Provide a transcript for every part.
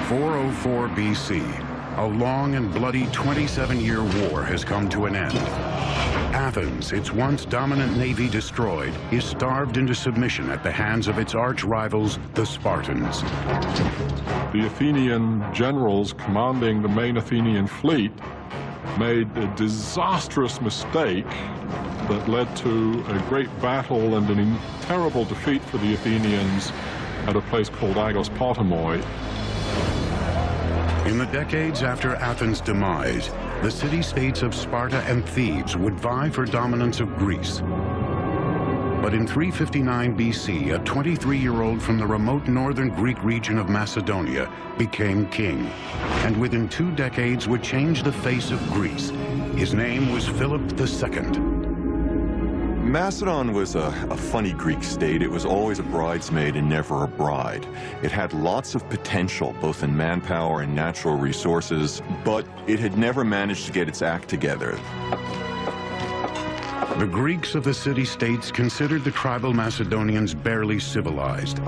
404 BC, a long and bloody 27-year war has come to an end. Athens, its once dominant navy destroyed, is starved into submission at the hands of its arch-rivals, the Spartans. The Athenian generals commanding the main Athenian fleet made a disastrous mistake that led to a great battle and a terrible defeat for the Athenians at a place called Aigospotamoi. In the decades after Athens' demise, the city-states of Sparta and Thebes would vie for dominance of Greece. But in 359 BC, a 23-year-old from the remote northern Greek region of Macedonia became king, and within 2 decades would change the face of Greece. His name was Philip II. Macedon was a funny Greek state. It was always a bridesmaid and never a bride. It had lots of potential, both in manpower and natural resources, but it had never managed to get its act together. The Greeks of the city-states considered the tribal Macedonians barely civilized.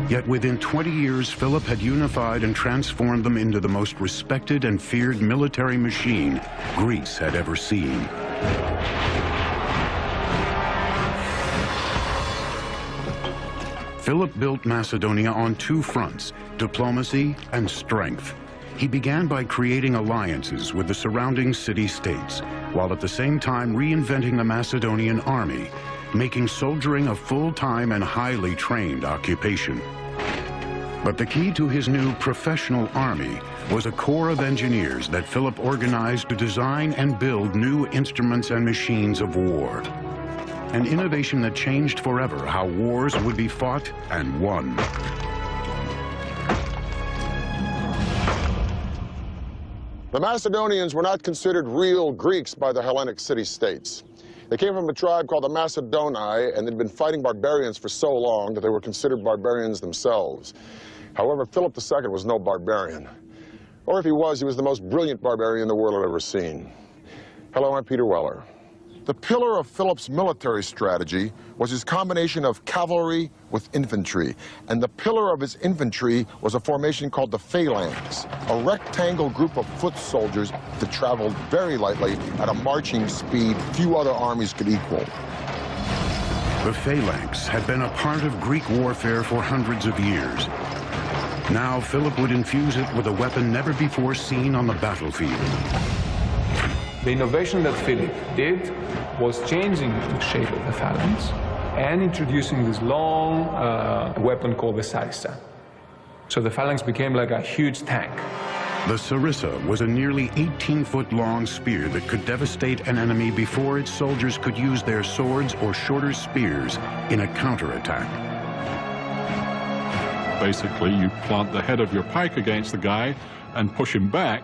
Yet within 20 years, Philip had unified and transformed them into the most respected and feared military machine Greece had ever seen. Philip built Macedonia on 2 fronts, diplomacy and strength. He began by creating alliances with the surrounding city-states, while at the same time reinventing the Macedonian army, making soldiering a full-time and highly trained occupation. But the key to his new professional army was a corps of engineers that Philip organized to design and build new instruments and machines of war. An innovation that changed forever how wars would be fought and won. The Macedonians were not considered real Greeks by the Hellenic city-states. They came from a tribe called the Macedoni, and they'd been fighting barbarians for so long that they were considered barbarians themselves. However, Philip II was no barbarian. Or if he was the most brilliant barbarian the world had ever seen. Hello, I'm Peter Weller. The pillar of Philip's military strategy was his combination of cavalry with infantry, and the pillar of his infantry was a formation called the phalanx, a rectangle group of foot soldiers that traveled very lightly at a marching speed few other armies could equal. The phalanx had been a part of Greek warfare for hundreds of years. Now Philip would infuse it with a weapon never before seen on the battlefield. The innovation that Philip did was changing the shape of the phalanx and introducing this long weapon called the sarissa. So the phalanx became like a huge tank. The sarissa was a nearly 18-foot-long spear that could devastate an enemy before its soldiers could use their swords or shorter spears in a counterattack. Basically, you plant the head of your pike against the guy and push him back.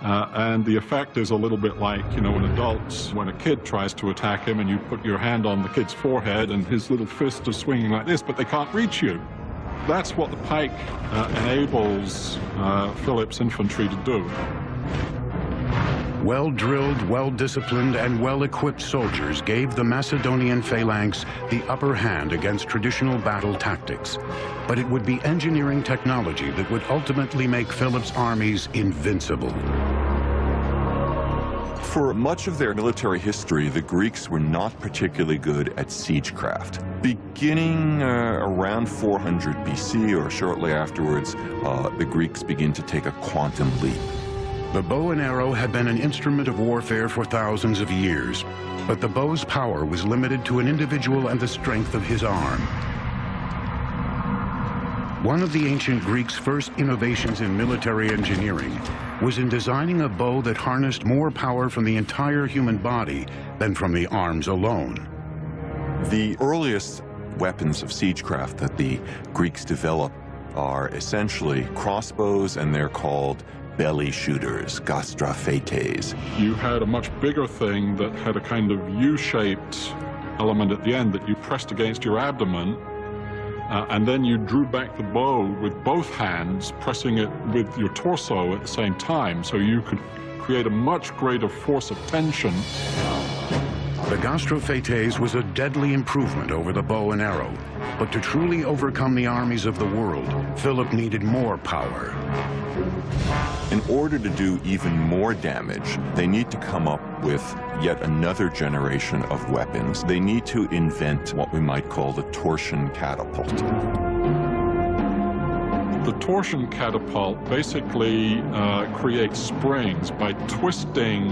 And the effect is a little bit like, you know, when a kid tries to attack him and you put your hand on the kid's forehead and his little fist is swinging like this, but they can't reach you. That's what the pike enables Philip's infantry to do. Well-drilled, well-disciplined, and well-equipped soldiers gave the Macedonian phalanx the upper hand against traditional battle tactics. But it would be engineering technology that would ultimately make Philip's armies invincible. For much of their military history, the Greeks were not particularly good at siegecraft. Beginning around 400 BC or shortly afterwards, the Greeks begin to take a quantum leap. The bow and arrow had been an instrument of warfare for thousands of years, but the bow's power was limited to an individual and the strength of his arm. One of the ancient Greeks' first innovations in military engineering was in designing a bow that harnessed more power from the entire human body than from the arms alone. The earliest weapons of siegecraft that the Greeks developed are essentially crossbows, and they're called belly shooters, gastrophetes. You had a much bigger thing that had a kind of U-shaped element at the end that you pressed against your abdomen, and then you drew back the bow with both hands, pressing it with your torso at the same time, so you could create a much greater force of tension. The gastrophetes was a deadly improvement over the bow and arrow, But to truly overcome the armies of the world, Philip needed more power. In order to do even more damage, they need to come up with yet another generation of weapons. They need to invent what we might call the torsion catapult. The torsion catapult basically creates springs by twisting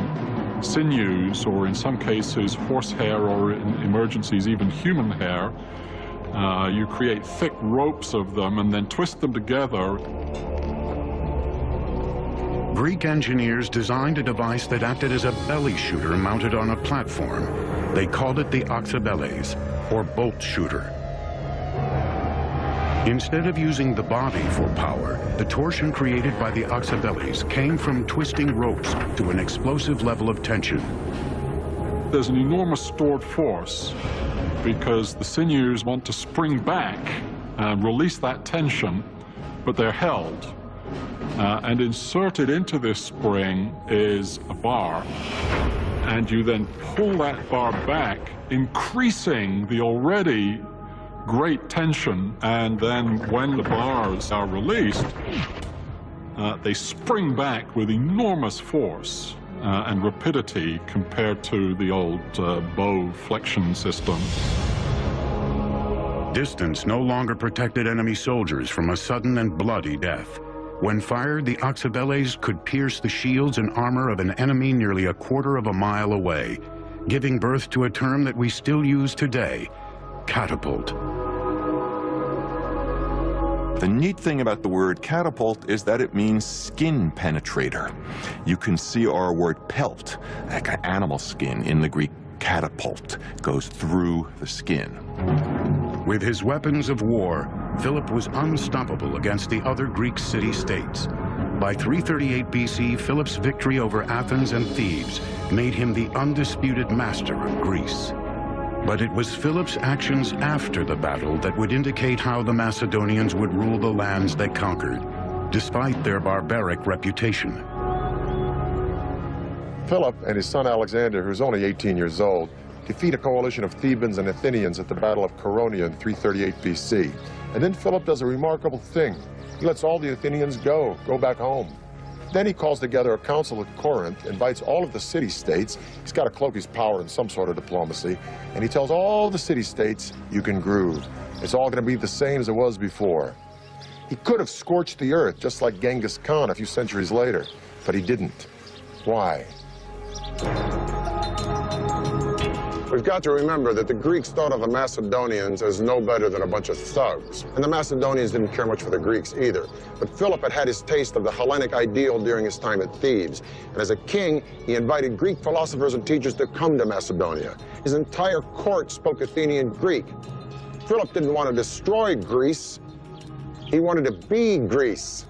sinews, or in some cases horsehair, or in emergencies even human hair. You create thick ropes of them and then twist them together. Greek engineers designed a device that acted as a belly shooter mounted on a platform. They called it the oxybeles, or bolt shooter. Instead of using the body for power, the torsion created by the oxybeles came from twisting ropes to an explosive level of tension. There's an enormous stored force because the sinews want to spring back and release that tension, but they're held. And inserted into this spring is a bar, and you then pull that bar back, increasing the already great tension, and then when the bars are released, they spring back with enormous force and rapidity compared to the old bow flexion system. Distance no longer protected enemy soldiers from a sudden and bloody death. When fired, the oxybeles could pierce the shields and armor of an enemy nearly a quarter of a mile away, giving birth to a term that we still use today, catapult. The neat thing about the word catapult is that it means skin penetrator. You can see our word pelt, like an animal skin, in the Greek catapult, goes through the skin. With his weapons of war, Philip was unstoppable against the other Greek city-states. By 338 BC, Philip's victory over Athens and Thebes made him the undisputed master of Greece. But it was Philip's actions after the battle that would indicate how the Macedonians would rule the lands they conquered, despite their barbaric reputation. Philip and his son Alexander, who's only 18 years old, defeat a coalition of Thebans and Athenians at the Battle of Chaeronea in 338 BC. And then Philip does a remarkable thing. He lets all the Athenians go back home. Then he calls together a council at Corinth, invites all of the city-states. He's got to cloak his power in some sort of diplomacy. And he tells all the city-states, you can groove. It's all going to be the same as it was before. He could have scorched the earth, just like Genghis Khan a few centuries later, but he didn't. Why? We've got to remember that the Greeks thought of the Macedonians as no better than a bunch of thugs. And the Macedonians didn't care much for the Greeks either. But Philip had had his taste of the Hellenic ideal during his time at Thebes. And as a king, he invited Greek philosophers and teachers to come to Macedonia. His entire court spoke Athenian Greek. Philip didn't want to destroy Greece. He wanted to be Greece.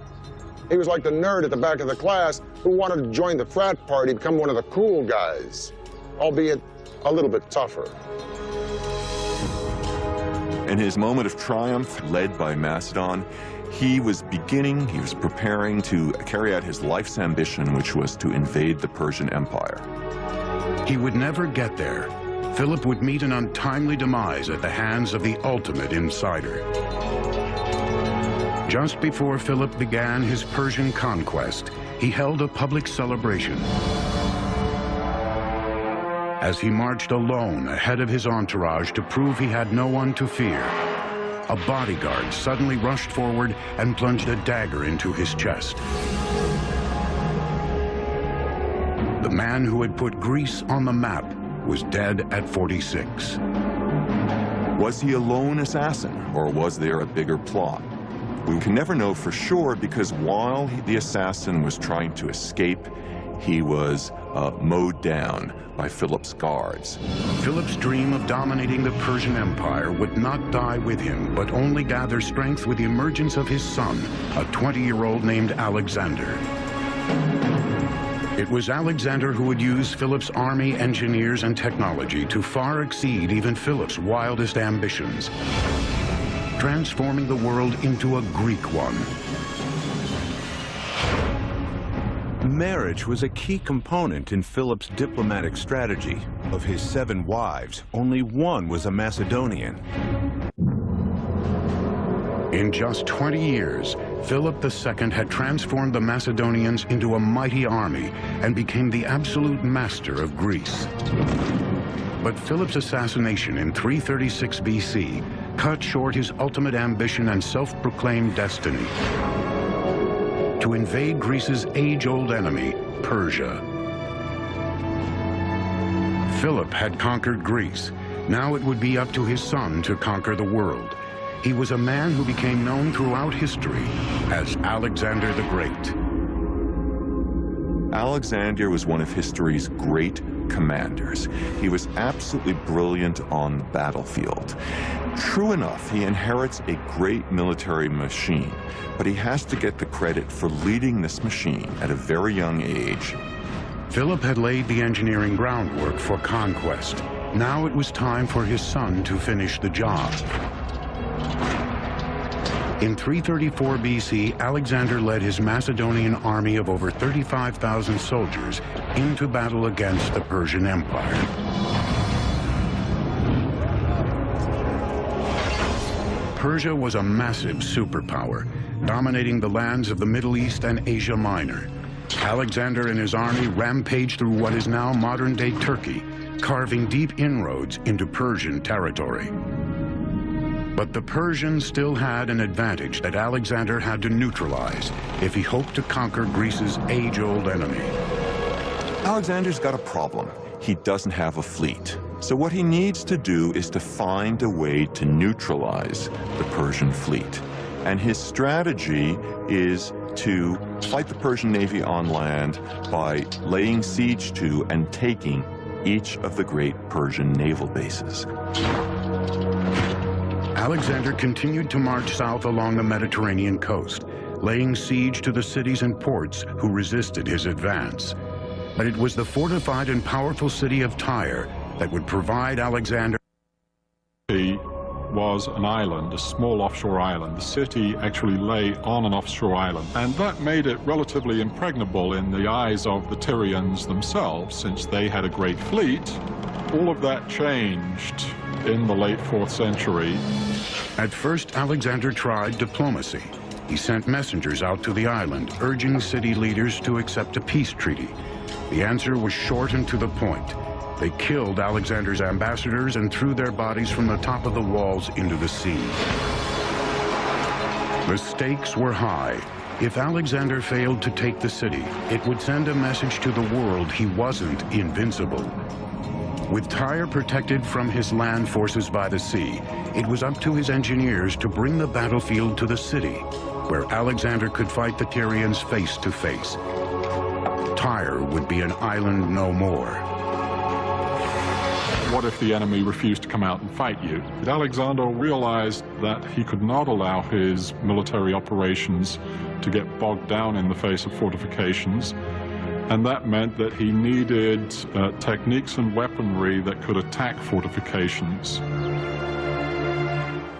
He was like the nerd at the back of the class who wanted to join the frat party, become one of the cool guys, albeit a little bit tougher. In his moment of triumph, led by Macedon, he was preparing to carry out his life's ambition, which was to invade the Persian Empire. He would never get there. Philip would meet an untimely demise at the hands of the ultimate insider. Just before Philip began his Persian conquest, he held a public celebration. As he marched alone ahead of his entourage to prove he had no one to fear, a bodyguard suddenly rushed forward and plunged a dagger into his chest. The man who had put Greece on the map was dead at 46. Was he a lone assassin, or was there a bigger plot? We can never know for sure, because while the assassin was trying to escape, he was mowed down by Philip's guards. Philip's dream of dominating the Persian Empire would not die with him, but only gather strength with the emergence of his son, a 20-year-old named Alexander. It was Alexander who would use Philip's army, engineers, and technology to far exceed even Philip's wildest ambitions, transforming the world into a Greek one. Marriage was a key component in Philip's diplomatic strategy. Of his 7 wives, only one was a Macedonian. In just 20 years, Philip II had transformed the Macedonians into a mighty army and became the absolute master of Greece. But Philip's assassination in 336 BC cut short his ultimate ambition and self-proclaimed destiny: to invade Greece's age-old enemy, Persia. Philip had conquered Greece. Now it would be up to his son to conquer the world. He was a man who became known throughout history as Alexander the Great. Alexander was one of history's great commanders. He was absolutely brilliant on the battlefield. True enough, he inherits a great military machine, but he has to get the credit for leading this machine at a very young age. Philip had laid the engineering groundwork for conquest. Now it was time for his son to finish the job. In 334 BC, Alexander led his Macedonian army of over 35,000 soldiers into battle against the Persian Empire. Persia was a massive superpower, dominating the lands of the Middle East and Asia Minor. Alexander and his army rampaged through what is now modern-day Turkey, carving deep inroads into Persian territory. But the Persians still had an advantage that Alexander had to neutralize if he hoped to conquer Greece's age-old enemy. Alexander's got a problem. He doesn't have a fleet. So what he needs to do is to find a way to neutralize the Persian fleet. And his strategy is to fight the Persian Navy on land by laying siege to and taking each of the great Persian naval bases. Alexander continued to march south along the Mediterranean coast, laying siege to the cities and ports who resisted his advance. But it was the fortified and powerful city of Tyre that would provide Alexander. He was an island, a small offshore island. The city actually lay on an offshore island, and that made it relatively impregnable in the eyes of the Tyrians themselves, since they had a great fleet. All of that changed in the late 4th century. At first, Alexander tried diplomacy. He sent messengers out to the island, urging city leaders to accept a peace treaty. The answer was short and to the point. They killed Alexander's ambassadors and threw their bodies from the top of the walls into the sea. The stakes were high. If Alexander failed to take the city, it would send a message to the world he wasn't invincible. With Tyre protected from his land forces by the sea, it was up to his engineers to bring the battlefield to the city, where Alexander could fight the Tyrians face to face. Tyre would be an island no more. What if the enemy refused to come out and fight you? Alexander realized that he could not allow his military operations to get bogged down in the face of fortifications, and that meant that he needed techniques and weaponry that could attack fortifications.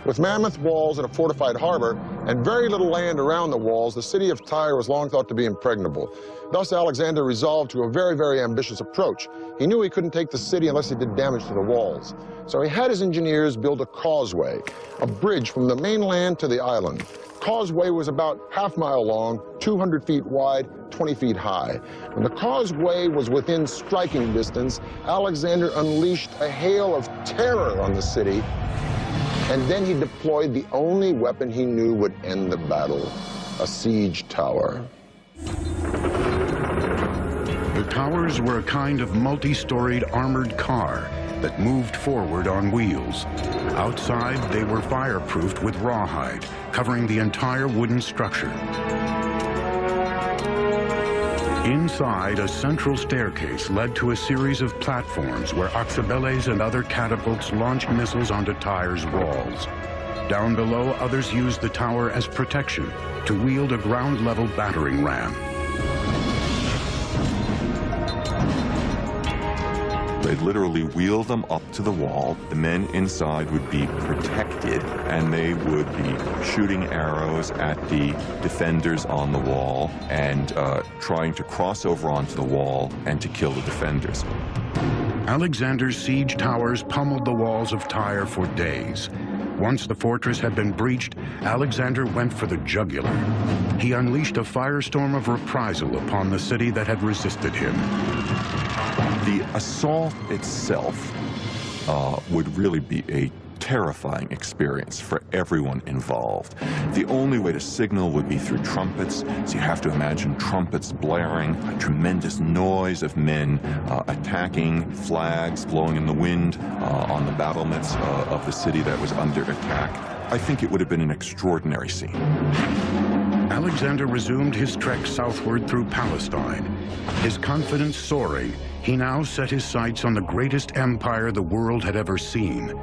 With mammoth walls and a fortified harbor and very little land around the walls, the city of Tyre was long thought to be impregnable. Thus, Alexander resolved to a very, very ambitious approach. He knew he couldn't take the city unless he did damage to the walls. So he had his engineers build a causeway, a bridge from the mainland to the island. Causeway was about half mile long, 200 feet wide, 20 feet high. When the causeway was within striking distance, Alexander unleashed a hail of terror on the city, and then he deployed the only weapon he knew would end the battle, a siege tower. The towers were a kind of multi-storied armored car that moved forward on wheels. Outside, they were fireproofed with rawhide, covering the entire wooden structure. Inside, a central staircase led to a series of platforms where oxabeles and other catapults launched missiles onto Tyre's walls. Down below, others used the tower as protection to wield a ground-level battering ram. They'd literally wheel them up to the wall. The men inside would be protected, and they would be shooting arrows at the defenders on the wall and trying to cross over onto the wall and to kill the defenders. Alexander's siege towers pummeled the walls of Tyre for days. Once the fortress had been breached, Alexander went for the jugular. He unleashed a firestorm of reprisal upon the city that had resisted him. The assault itself would really be a terrifying experience for everyone involved. The only way to signal would be through trumpets, so you have to imagine trumpets blaring, a tremendous noise of men attacking, flags blowing in the wind on the battlements of the city that was under attack. I think it would have been an extraordinary scene. Alexander resumed his trek southward through Palestine. His confidence soaring, he now set his sights on the greatest empire the world had ever seen,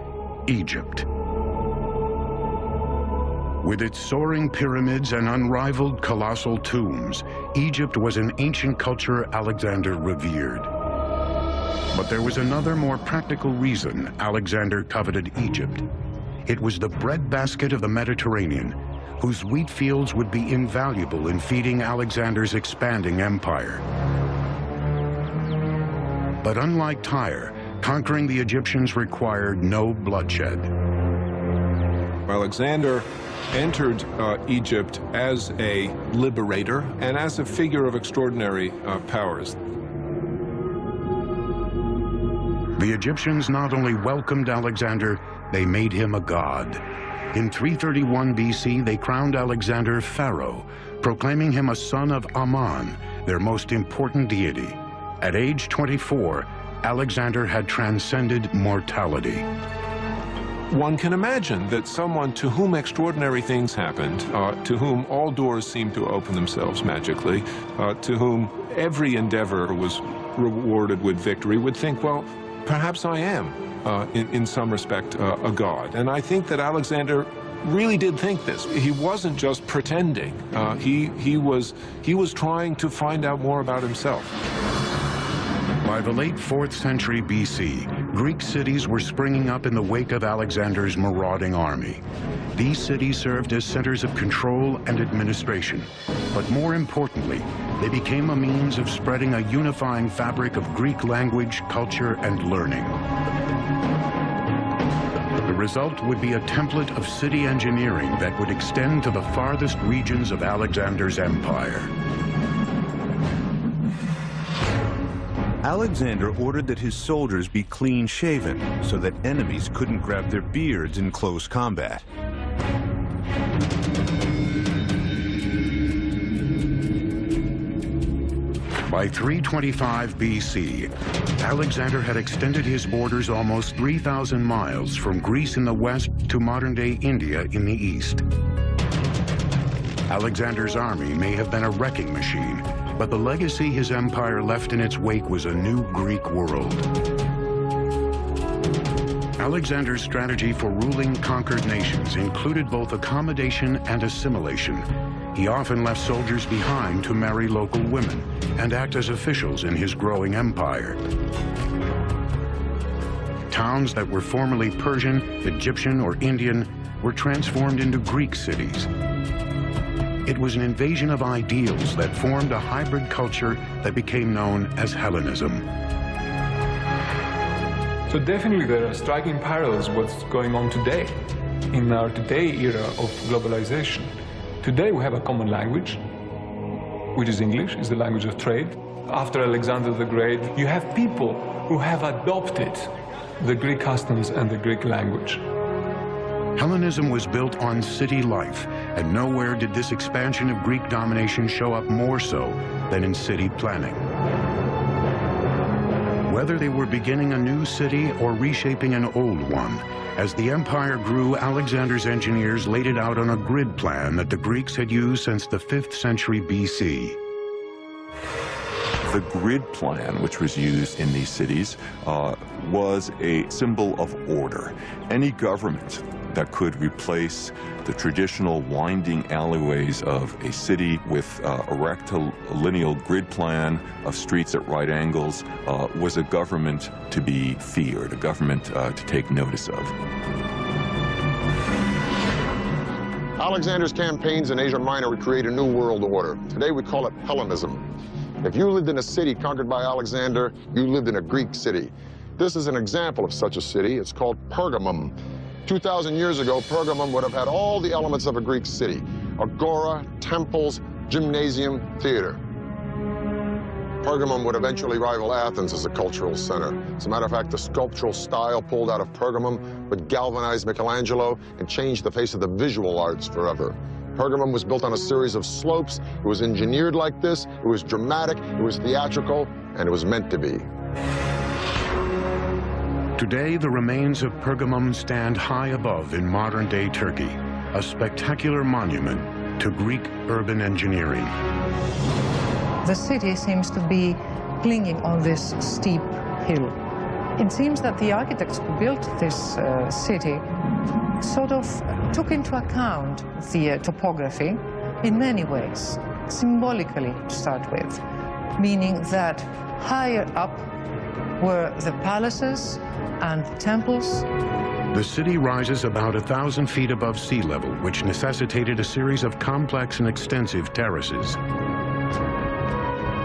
Egypt. With its soaring pyramids and unrivaled colossal tombs, Egypt was an ancient culture Alexander revered. But there was another more practical reason Alexander coveted Egypt. It was the breadbasket of the Mediterranean, whose wheat fields would be invaluable in feeding Alexander's expanding empire. But unlike Tyre, conquering the Egyptians required no bloodshed. Alexander entered Egypt as a liberator and as a figure of extraordinary powers. The Egyptians not only welcomed Alexander, they made him a god. In 331 BC, they crowned Alexander pharaoh, proclaiming him a son of Ammon, their most important deity. At age 24, Alexander had transcended mortality. One can imagine that someone to whom extraordinary things happened, to whom all doors seemed to open themselves magically, to whom every endeavor was rewarded with victory, would think, well, perhaps I am, in some respect, a god. And I think that Alexander really did think this. He wasn't just pretending. He was trying to find out more about himself. By the late 4th century BC, Greek cities were springing up in the wake of Alexander's marauding army. These cities served as centers of control and administration, but more importantly, they became a means of spreading a unifying fabric of Greek language, culture, and learning. The result would be a template of city engineering that would extend to the farthest regions of Alexander's empire. Alexander ordered that his soldiers be clean-shaven so that enemies couldn't grab their beards in close combat. By 325 BC, Alexander had extended his borders almost 3,000 miles from Greece in the west to modern-day India in the east. Alexander's army may have been a wrecking machine, but the legacy his empire left in its wake was a new Greek world. Alexander's strategy for ruling conquered nations included both accommodation and assimilation. He often left soldiers behind to marry local women and act as officials in his growing empire. Towns that were formerly Persian, Egyptian, or Indian were transformed into Greek cities. It was an invasion of ideals that formed a hybrid culture that became known as Hellenism. So definitely there are striking parallels with what's going on today, in our today era of globalization. Today we have a common language, which is English, is the language of trade. After Alexander the Great, you have people who have adopted the Greek customs and the Greek language. Hellenism was built on city life, and nowhere did this expansion of Greek domination show up more so than in city planning. Whether they were beginning a new city or reshaping an old one, as the empire grew, Alexander's engineers laid it out on a grid plan that the Greeks had used since the 5th century BC. The grid plan, which was used in these cities, was a symbol of order. Any government that could replace the traditional winding alleyways of a city with a rectilineal grid plan of streets at right angles was a government to be feared, a government to take notice of. Alexander's campaigns in Asia Minor would create a new world order. Today we call it Hellenism. If you lived in a city conquered by Alexander, you lived in a Greek city. This is an example of such a city. It's called Pergamum. 2,000 years ago, Pergamum would have had all the elements of a Greek city: agora, temples, gymnasium, theater. Pergamum would eventually rival Athens as a cultural center. As a matter of fact, the sculptural style pulled out of Pergamum would galvanize Michelangelo and change the face of the visual arts forever. Pergamum was built on a series of slopes. It was engineered like this. It was dramatic, it was theatrical, and it was meant to be. Today, the remains of Pergamum stand high above in modern-day Turkey, a spectacular monument to Greek urban engineering. The city seems to be clinging on this steep hill. It seems that the architects who built this city sort of took into account the topography in many ways, symbolically to start with, meaning that higher up were the palaces and temples. The city rises about 1,000 feet above sea level, which necessitated a series of complex and extensive terraces.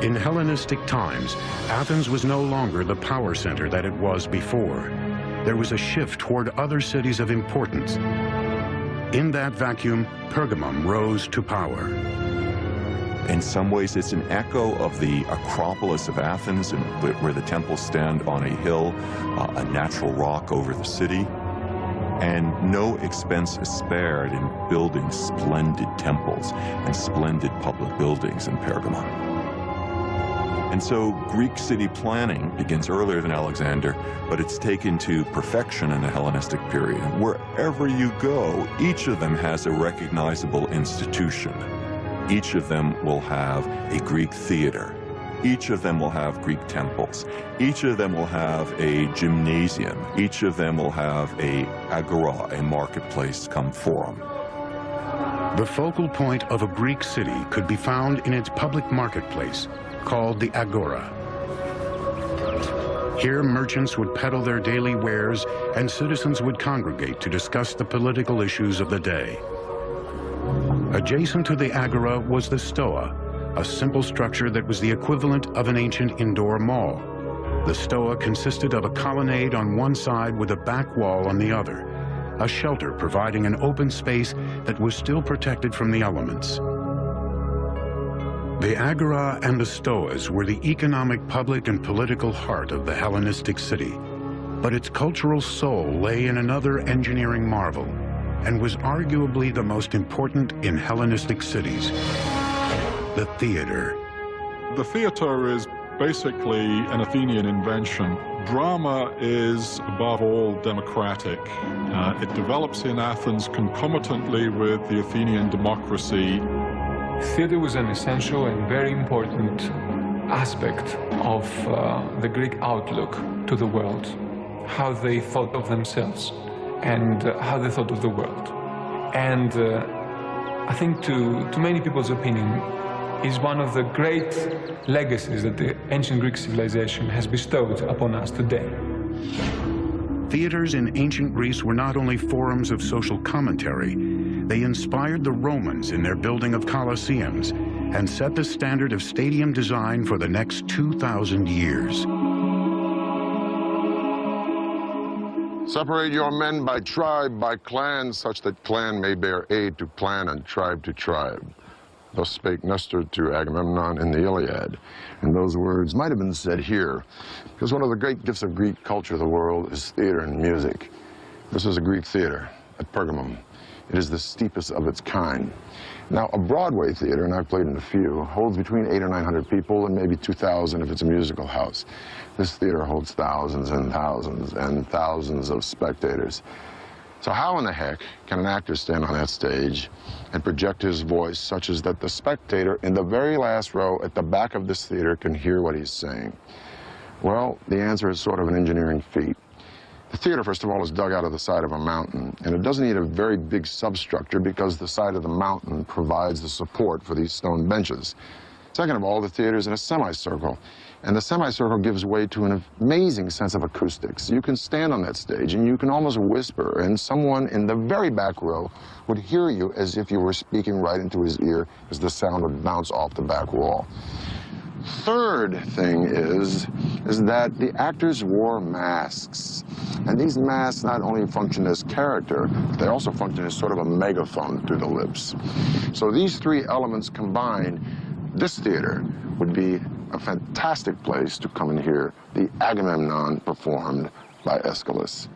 In Hellenistic times, Athens was no longer the power center that it was before. There was a shift toward other cities of importance. In that vacuum, Pergamum rose to power. In some ways, it's an echo of the Acropolis of Athens, where the temples stand on a hill, a natural rock over the city. And no expense is spared in building splendid temples and splendid public buildings in Pergamum. And so Greek city planning begins earlier than Alexander, but it's taken to perfection in the Hellenistic period. Wherever you go, each of them has a recognizable institution. Each of them will have a Greek theater. Each of them will have Greek temples. Each of them will have a gymnasium. Each of them will have a agora, a marketplace come forum. The focal point of a Greek city could be found in its public marketplace, called the agora. Here, merchants would peddle their daily wares, and citizens would congregate to discuss the political issues of the day. Adjacent to the agora was the stoa, a simple structure that was the equivalent of an ancient indoor mall. The stoa consisted of a colonnade on one side with a back wall on the other, a shelter providing an open space that was still protected from the elements. The agora and the stoas were the economic, public, and political heart of the Hellenistic city, but its cultural soul lay in another engineering marvel, and was arguably the most important in Hellenistic cities: the theater. The theater is basically an Athenian invention. Drama is, above all, democratic. It develops in Athens concomitantly with the Athenian democracy. Theater was an essential and very important aspect of the Greek outlook to the world, how they thought of themselves and how they thought of the world. And I think to many people's opinion, is one of the great legacies that the ancient Greek civilization has bestowed upon us today. Theaters in ancient Greece were not only forums of social commentary, they inspired the Romans in their building of colosseums and set the standard of stadium design for the next 2,000 years. Separate your men by tribe, by clan, such that clan may bear aid to clan and tribe to tribe. Thus spake Nestor to Agamemnon in the Iliad. And those words might have been said here, because one of the great gifts of Greek culture to the world is theater and music. This is a Greek theater at Pergamum. It is the steepest of its kind. Now, a Broadway theater, and I've played in a few, holds between 800 or 900 people and maybe 2,000 if it's a musical house. This theater holds thousands and thousands and thousands of spectators. So how in the heck can an actor stand on that stage and project his voice such as that the spectator in the very last row at the back of this theater can hear what he's saying? Well, the answer is sort of an engineering feat. The theater, first of all, is dug out of the side of a mountain, and it doesn't need a very big substructure because the side of the mountain provides the support for these stone benches. Second of all, the theater is in a semicircle, and the semicircle gives way to an amazing sense of acoustics. You can stand on that stage and you can almost whisper, and someone in the very back row would hear you as if you were speaking right into his ear as the sound would bounce off the back wall. Third thing is that the actors wore masks. And these masks not only function as character, but they also function as sort of a megaphone through the lips. So these three elements combined, this theater would be a fantastic place to come and hear the Agamemnon performed by Aeschylus.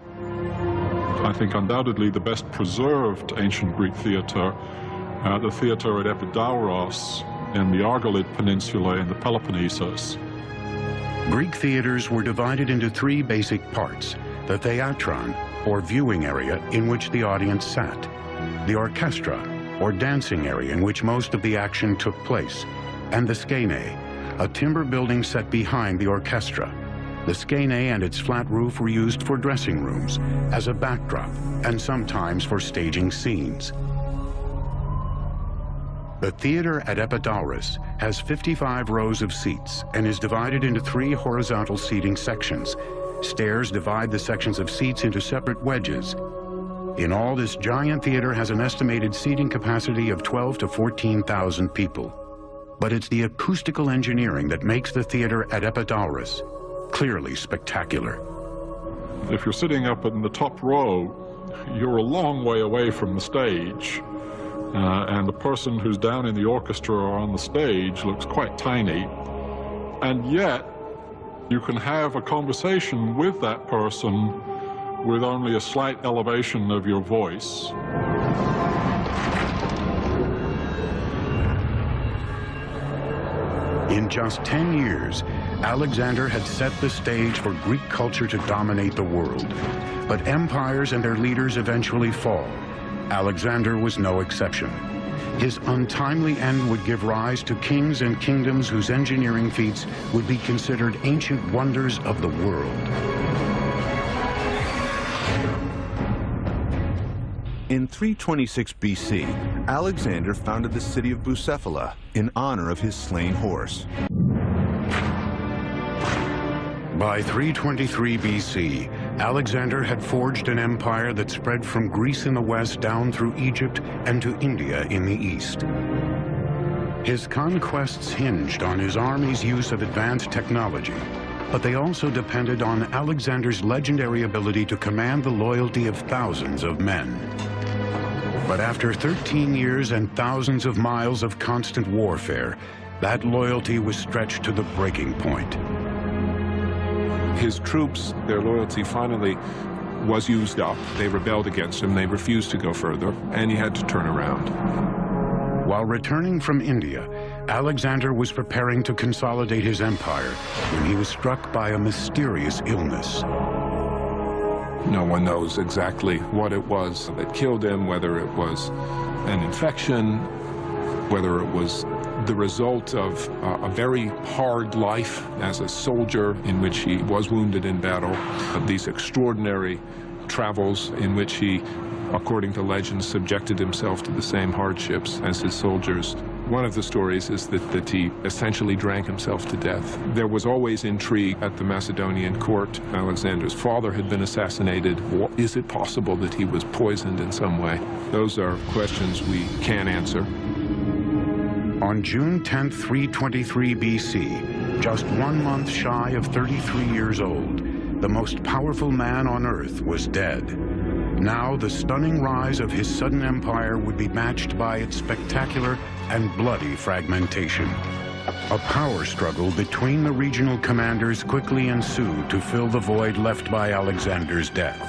I think undoubtedly the best preserved ancient Greek theater, the theater at Epidauros in the Argolid Peninsula in the Peloponnesus. Greek theaters were divided into three basic parts: the theatron, or viewing area in which the audience sat; the orchestra, or dancing area in which most of the action took place; and the skene, a timber building set behind the orchestra. The skene and its flat roof were used for dressing rooms, as a backdrop, and sometimes for staging scenes. The theater at Epidauros has 55 rows of seats and is divided into three horizontal seating sections. Stairs divide the sections of seats into separate wedges. In all, this giant theater has an estimated seating capacity of 12,000 to 14,000 people. But it's the acoustical engineering that makes the theater at Epidauros clearly spectacular. If you're sitting up in the top row, you're a long way away from the stage, and the person who's down in the orchestra or on the stage looks quite tiny, and yet you can have a conversation with that person with only a slight elevation of your voice. In just 10 years, Alexander had set the stage for Greek culture to dominate the world. But empires and their leaders eventually fall. Alexander was no exception. His untimely end would give rise to kings and kingdoms whose engineering feats would be considered ancient wonders of the world. In 326 BC, Alexander founded the city of Bucephala in honor of his slain horse. By 323 BC, Alexander had forged an empire that spread from Greece in the west down through Egypt and to India in the east. His conquests hinged on his army's use of advanced technology, but they also depended on Alexander's legendary ability to command the loyalty of thousands of men. But after 13 years and thousands of miles of constant warfare, that loyalty was stretched to the breaking point. His troops, their loyalty finally was used up. They rebelled against him. They refused to go further, and he had to turn around. While returning from India, Alexander was preparing to consolidate his empire when he was struck by a mysterious illness. No one knows exactly what it was that killed him, whether it was an infection, whether it was the result of a very hard life as a soldier in which he was wounded in battle, these extraordinary travels in which he, according to legends, subjected himself to the same hardships as his soldiers. One of the stories is that he essentially drank himself to death. There was always intrigue at the Macedonian court. Alexander's father had been assassinated. Is it possible that he was poisoned in some way? Those are questions we can't answer. On June 10, 323 BC, just 1 month shy of 33 years old, the most powerful man on earth was dead. Now the stunning rise of his sudden empire would be matched by its spectacular and bloody fragmentation. A power struggle between the regional commanders quickly ensued to fill the void left by Alexander's death.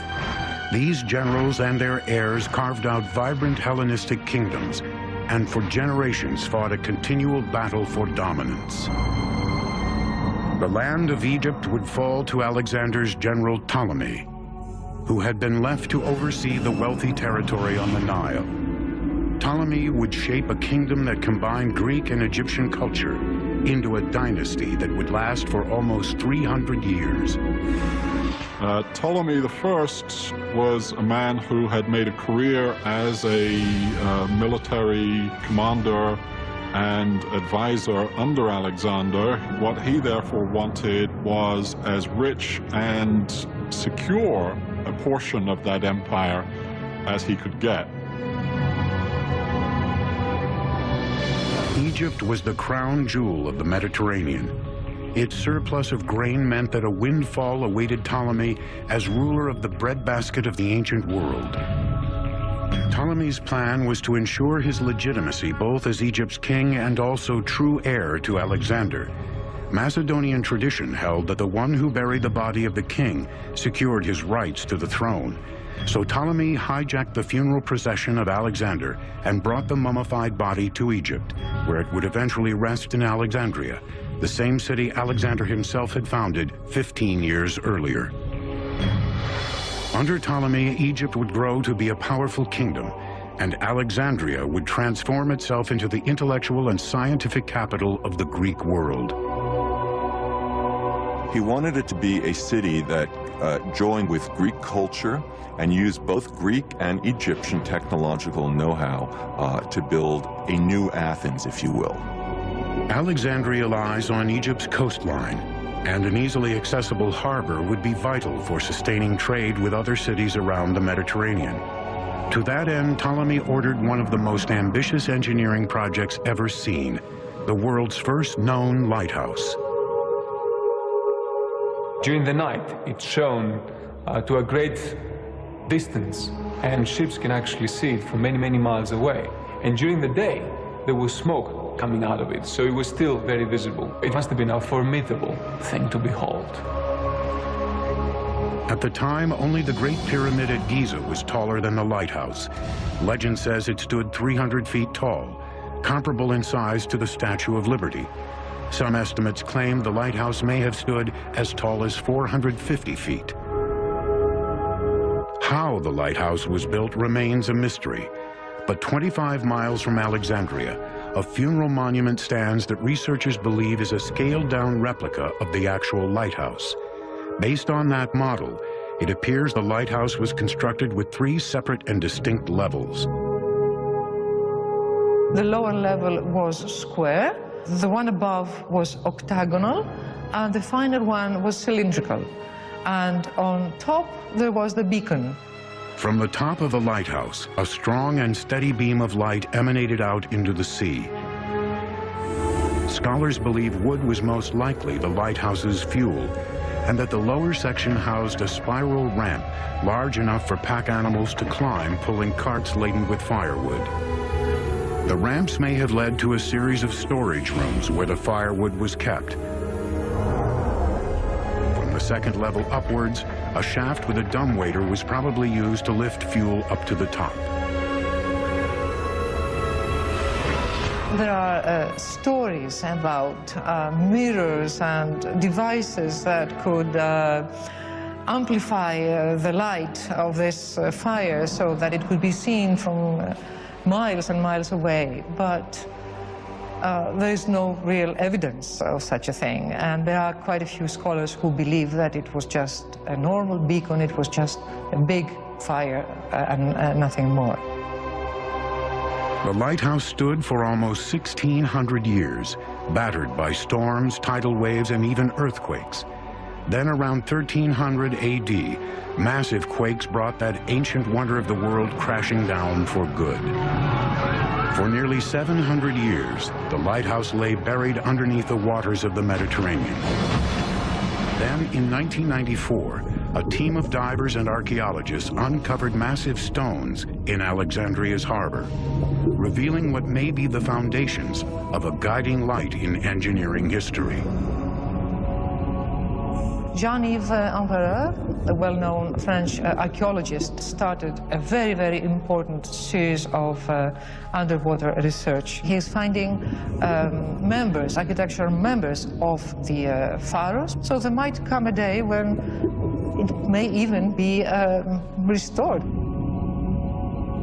These generals and their heirs carved out vibrant Hellenistic kingdoms and for generations fought a continual battle for dominance. The land of Egypt would fall to Alexander's general Ptolemy, who had been left to oversee the wealthy territory on the Nile. Ptolemy would shape a kingdom that combined Greek and Egyptian culture into a dynasty that would last for almost 300 years. Ptolemy I was a man who had made a career as a military commander and advisor under Alexander. What he therefore wanted was as rich and secure a portion of that empire as he could get. Egypt was the crown jewel of the Mediterranean. Its surplus of grain meant that a windfall awaited Ptolemy as ruler of the breadbasket of the ancient world. Ptolemy's plan was to ensure his legitimacy both as Egypt's king and also true heir to Alexander. Macedonian tradition held that the one who buried the body of the king secured his rights to the throne. So Ptolemy hijacked the funeral procession of Alexander and brought the mummified body to Egypt, where it would eventually rest in Alexandria, the same city Alexander himself had founded 15 years earlier. Under Ptolemy, Egypt would grow to be a powerful kingdom, and Alexandria would transform itself into the intellectual and scientific capital of the Greek world. He wanted it to be a city that joined with Greek culture and used both Greek and Egyptian technological know-how to build a new Athens, if you will. Alexandria lies on Egypt's coastline, and an easily accessible harbor would be vital for sustaining trade with other cities around the Mediterranean. To that end, Ptolemy ordered one of the most ambitious engineering projects ever seen, the world's first known lighthouse. During the night, it's shown to a great distance, and ships can actually see it from many, many miles away. And during the day, there was smoke coming out of it, so it was still very visible. It must have been a formidable thing to behold. At the time, only the Great Pyramid at Giza was taller than the lighthouse. Legend says it stood 300 feet tall, comparable in size to the Statue of Liberty. Some estimates claim the lighthouse may have stood as tall as 450 feet. How the lighthouse was built remains a mystery, but 25 miles from Alexandria, a funeral monument stands that researchers believe is a scaled-down replica of the actual lighthouse. Based on that model, it appears the lighthouse was constructed with 3 separate and distinct levels. The lower level was square, the one above was octagonal, and the final one was cylindrical. And on top, there was the beacon. From the top of the lighthouse, a strong and steady beam of light emanated out into the sea. Scholars believe wood was most likely the lighthouse's fuel, and that the lower section housed a spiral ramp large enough for pack animals to climb, pulling carts laden with firewood. The ramps may have led to a series of storage rooms where the firewood was kept. From the second level upwards, a shaft with a dumbwaiter was probably used to lift fuel up to the top. There are stories about mirrors and devices that could amplify the light of this fire so that it could be seen from miles and miles away. But there is no real evidence of such a thing, and there are quite a few scholars who believe that it was just a normal beacon, it was just a big fire and nothing more. The lighthouse stood for almost 1,600 years, battered by storms, tidal waves, and even earthquakes. Then around 1300 AD, massive quakes brought that ancient wonder of the world crashing down for good. For nearly 700 years, the lighthouse lay buried underneath the waters of the Mediterranean. Then, in 1994, a team of divers and archaeologists uncovered massive stones in Alexandria's harbor, revealing what may be the foundations of a guiding light in engineering history. Jean-Yves Empereur, the well-known French archaeologist, started a very, very important series of underwater research. He is finding members, architectural members of the pharaohs, so there might come a day when it may even be restored.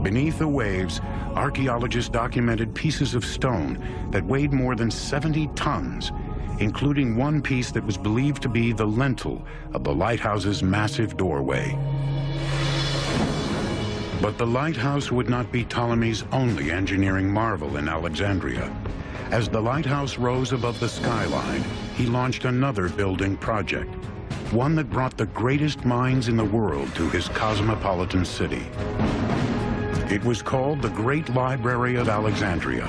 Beneath the waves, archaeologists documented pieces of stone that weighed more than 70 tons, including one piece that was believed to be the lintel of the lighthouse's massive doorway. But the lighthouse would not be Ptolemy's only engineering marvel in Alexandria. As the lighthouse rose above the skyline, he launched another building project, one that brought the greatest minds in the world to his cosmopolitan city. It was called the Great Library of Alexandria.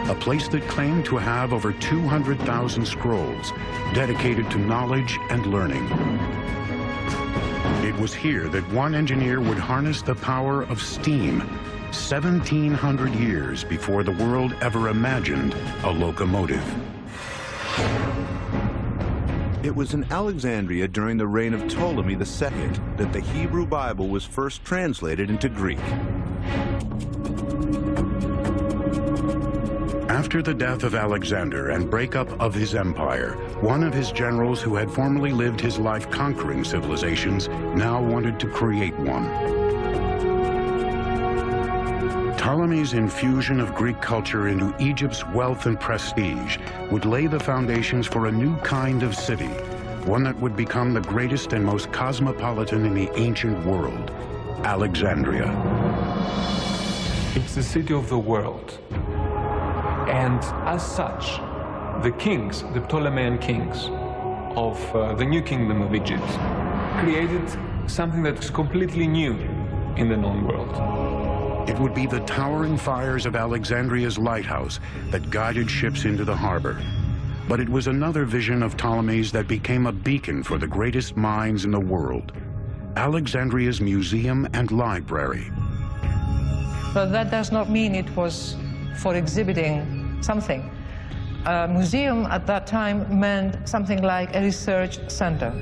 a place that claimed to have over 200,000 scrolls dedicated to knowledge and learning. It was here that one engineer would harness the power of steam 1,700 years before the world ever imagined a locomotive. It was in Alexandria during the reign of Ptolemy II that the Hebrew Bible was first translated into Greek. After the death of Alexander and breakup of his empire, one of his generals who had formerly lived his life conquering civilizations now wanted to create one. Ptolemy's infusion of Greek culture into Egypt's wealth and prestige would lay the foundations for a new kind of city, one that would become the greatest and most cosmopolitan in the ancient world, Alexandria. It's the city of the world. And as such, the kings, the Ptolemean kings of the new kingdom of Egypt, created something that's completely new in the known world. It would be the towering fires of Alexandria's lighthouse that guided ships into the harbor. But it was another vision of Ptolemy's that became a beacon for the greatest minds in the world, Alexandria's museum and library. But that does not mean it was for exhibiting something. A museum at that time meant something like a research center.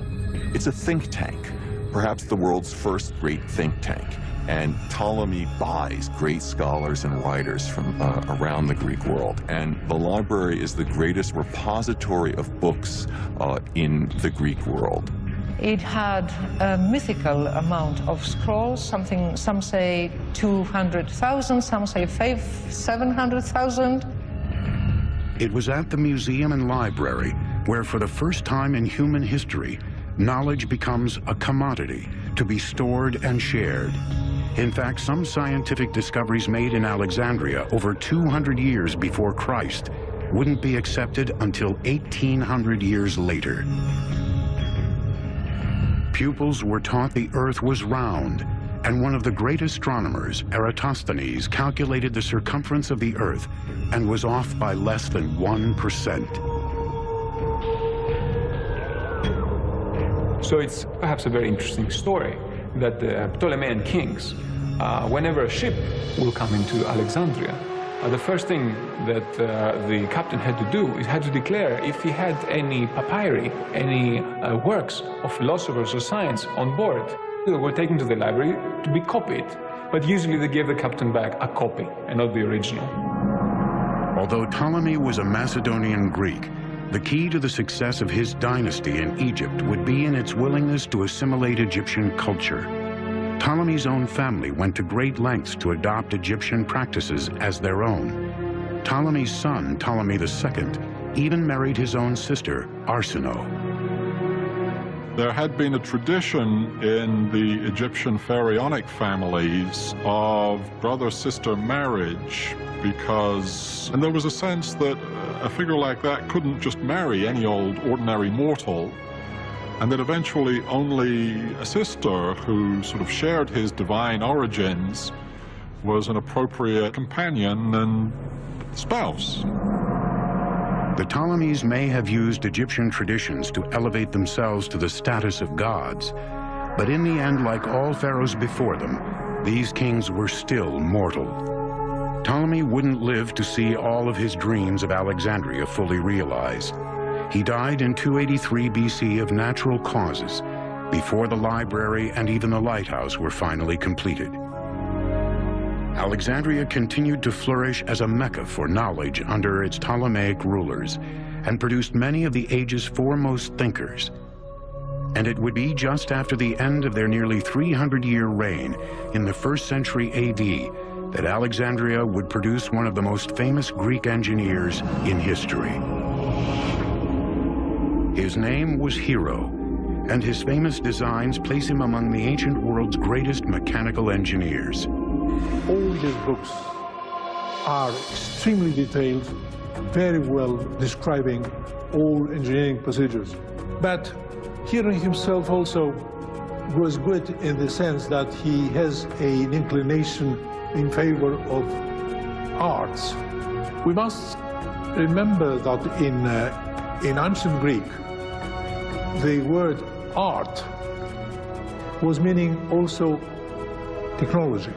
It's a think tank, perhaps the world's first great think tank. And Ptolemy buys great scholars and writers from around the Greek world. And the library is the greatest repository of books in the Greek world. It had a mythical amount of scrolls, something, some say 200,000, some say 700,000. It was at the museum and library where, for the first time in human history, knowledge becomes a commodity to be stored and shared. In fact, some scientific discoveries made in Alexandria over 200 years before Christ wouldn't be accepted until 1,800 years later. Pupils were taught the Earth was round, and one of the great astronomers, Eratosthenes, calculated the circumference of the Earth and was off by less than 1%. So it's perhaps a very interesting story that the Ptolemean kings, whenever a ship will come into Alexandria, the first thing that the captain had to do is had to declare if he had any papyri, any works of philosophers or science on board. They were taken to the library to be copied, but usually they gave the captain back a copy and not the original. Although Ptolemy was a Macedonian Greek, the key to the success of his dynasty in Egypt would be in its willingness to assimilate Egyptian culture. Ptolemy's own family went to great lengths to adopt Egyptian practices as their own. Ptolemy's son, Ptolemy II, even married his own sister, Arsinoe. There had been a tradition in the Egyptian pharaonic families of brother-sister marriage and there was a sense that a figure like that couldn't just marry any old ordinary mortal, and that eventually only a sister who sort of shared his divine origins was an appropriate companion and spouse. The Ptolemies may have used Egyptian traditions to elevate themselves to the status of gods, but in the end, like all pharaohs before them, these kings were still mortal. Ptolemy wouldn't live to see all of his dreams of Alexandria fully realized. He died in 283 BC of natural causes, before the library and even the lighthouse were finally completed. Alexandria continued to flourish as a mecca for knowledge under its Ptolemaic rulers, and produced many of the age's foremost thinkers. And it would be just after the end of their nearly 300-year reign, in the 1st century AD, that Alexandria would produce one of the most famous Greek engineers in history. His name was Hero, and his famous designs place him among the ancient world's greatest mechanical engineers. All his books are extremely detailed, very well describing all engineering procedures. But Hero himself also was good in the sense that he has an inclination in favor of arts. We must remember that in ancient Greek, the word art was meaning also technology.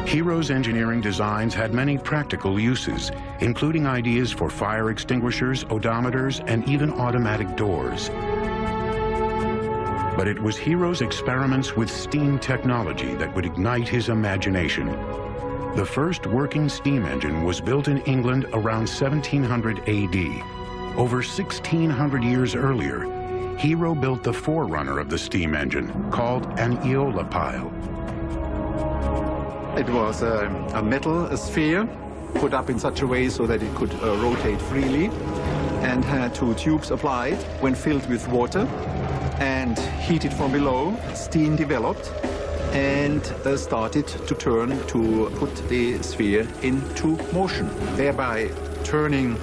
Hero's engineering designs had many practical uses, including ideas for fire extinguishers, odometers, and even automatic doors. But it was Hero's experiments with steam technology that would ignite his imagination. The first working steam engine was built in England around 1700 AD. Over 1600 years earlier, Hero built the forerunner of the steam engine, called an eola pile. It was a metal sphere put up in such a way so that it could rotate freely, and had two tubes applied. When filled with water and heated from below, steam developed and started to turn to put the sphere into motion, thereby turning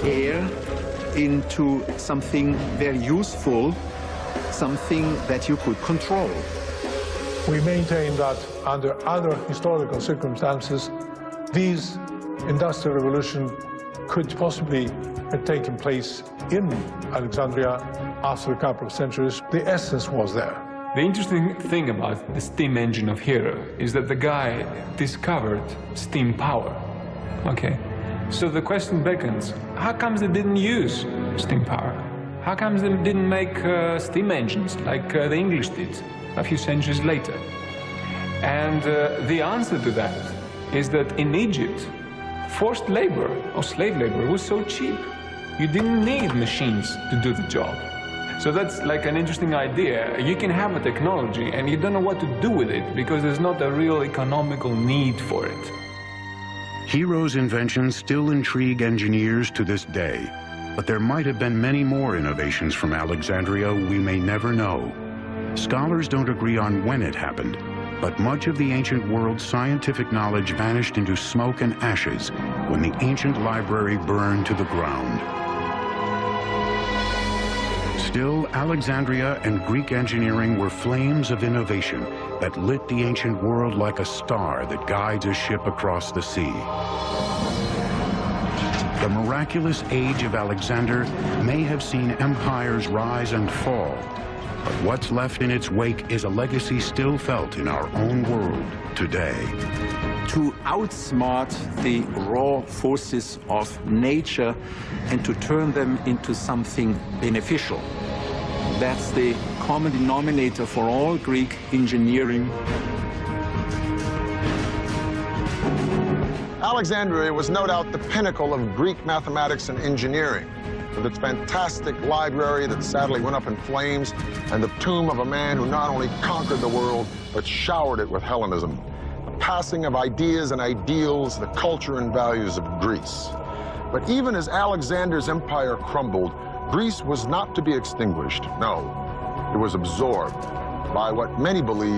air into something very useful, something that you could control. We maintain that under other historical circumstances, this industrial revolution could possibly have taken place in Alexandria after a couple of centuries. The essence was there. The interesting thing about the steam engine of Hero is that the guy discovered steam power, okay? So the question beckons, how comes they didn't use steam power? How comes they didn't make steam engines like the English did a few centuries later? And the answer to that is that in Egypt, forced labor or slave labor was so cheap. You didn't need machines to do the job. So that's like an interesting idea. You can have a technology and you don't know what to do with it because there's not a real economical need for it. Hero's inventions still intrigue engineers to this day, but there might have been many more innovations from Alexandria we may never know. Scholars don't agree on when it happened, but much of the ancient world's scientific knowledge vanished into smoke and ashes when the ancient library burned to the ground. Still, Alexandria and Greek engineering were flames of innovation that lit the ancient world like a star that guides a ship across the sea. The miraculous age of Alexander may have seen empires rise and fall, but what's left in its wake is a legacy still felt in our own world today. To outsmart the raw forces of nature and to turn them into something beneficial. That's the common denominator for all Greek engineering. Alexandria was no doubt the pinnacle of Greek mathematics and engineering, with its fantastic library that sadly went up in flames and the tomb of a man who not only conquered the world, but showered it with Hellenism, the passing of ideas and ideals, the culture and values of Greece. But even as Alexander's empire crumbled, Greece was not to be extinguished. No, it was absorbed by what many believe